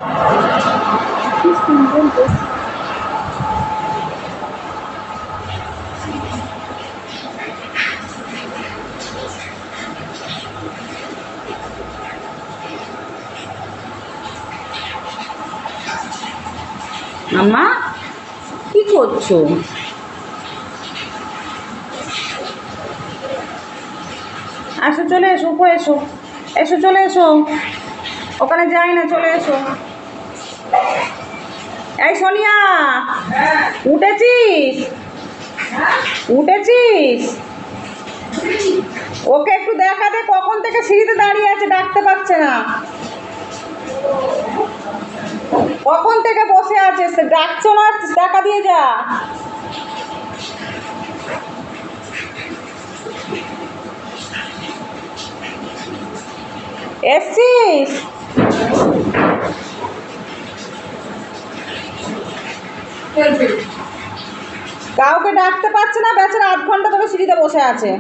কি সুন্দর ড্রেস। মাম্মা কি করছো? আসো, চলে এসো, উপরে এসো, এসো, চলে এসো, ওখানে যাই না, চলে এসো। এই সোনিয়া, উঠেছিস? উঠেছিস? ওকে একটু দেখা দে, কখন থেকে সিঁড়িতে দাঁড়িয়ে আছে, ডাকতে পারছে না। কখন থেকে বসে আছে, ডাকছো না, টাকা দিয়ে যা। এসছিস? কাউকে ডাকতে পারছে না, বেচারা 8 ঘন্টা ধরে সিঁড়িতে বসে আছে।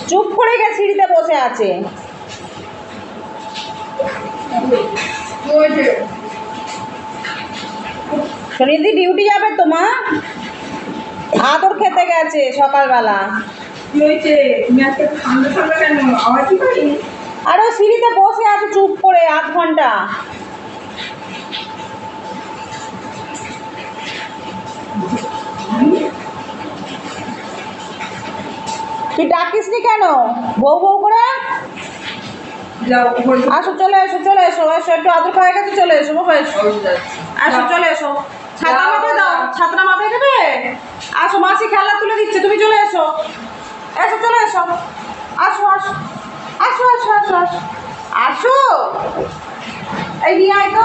চুপ করে গেছে, সিঁড়িতে বসে আছে। সুনিধি ডিউটি যাবে তো মা? আদর খেতে গেছে সকালবেলা। আর ও সিঁড়িতে বসে আছে চুপ করে 8 ঘন্টা। তুই ডাকিসনি কেন বউ বউ করে? আসো, চলে এসো, চলে এসো, এসো, একটু আদর খাওয়া গেছে, চলে এসো বাবা, এসো, আসো, চলে এসো। ছাতা মাথায় দাও, ছাতাটা মাথায় দেবে। আসো, মাসি খেলা তুলে দিচ্ছে, তুমি চলে এসো, এসো, চলে এসো, আসো, আসো, আসো, আসো, আসো, আসো, আসো, এই নিয়ে আয় তো,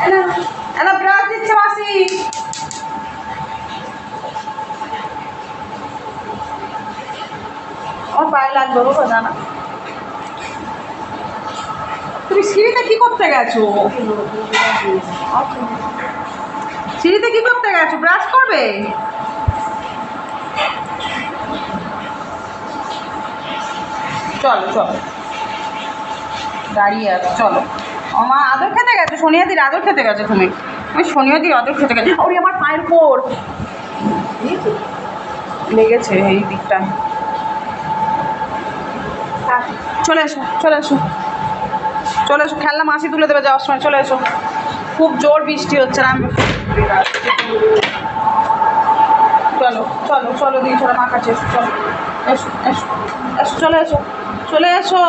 এনা এনা ব্রাশ দিচ্ছে মাসি। আমার পায়ে লাগবে বাবা, জানা। তুমি সিঁড়িতে কি করতে গেছো? সিঁড়িতে কি করতে গেছো? ব্রাশ করবে? চলো, চলো, দাঁড়িয়ে আছো, চলো। আমার আদর খেতে গেছো, সোনিয়াদির আদর খেতে গেছো তুমি। তুমি সোনিয়াদির আদর খেতে গেছো। ওরে আমার পায়ের উপর লেগেছে এই দিকটা। চলে এসো, চলে এসো, চলে এসো, খেলনা মাসি তুলে দেবে যাওয়ার সময়, চলে এসো। খুব জোর বৃষ্টি হচ্ছে না। চলো, চলো, চলো, দিদি, চলো, মা কাছে এসো, চলো, এসো, এসো, এসো, চলে এসো, চলে এসো।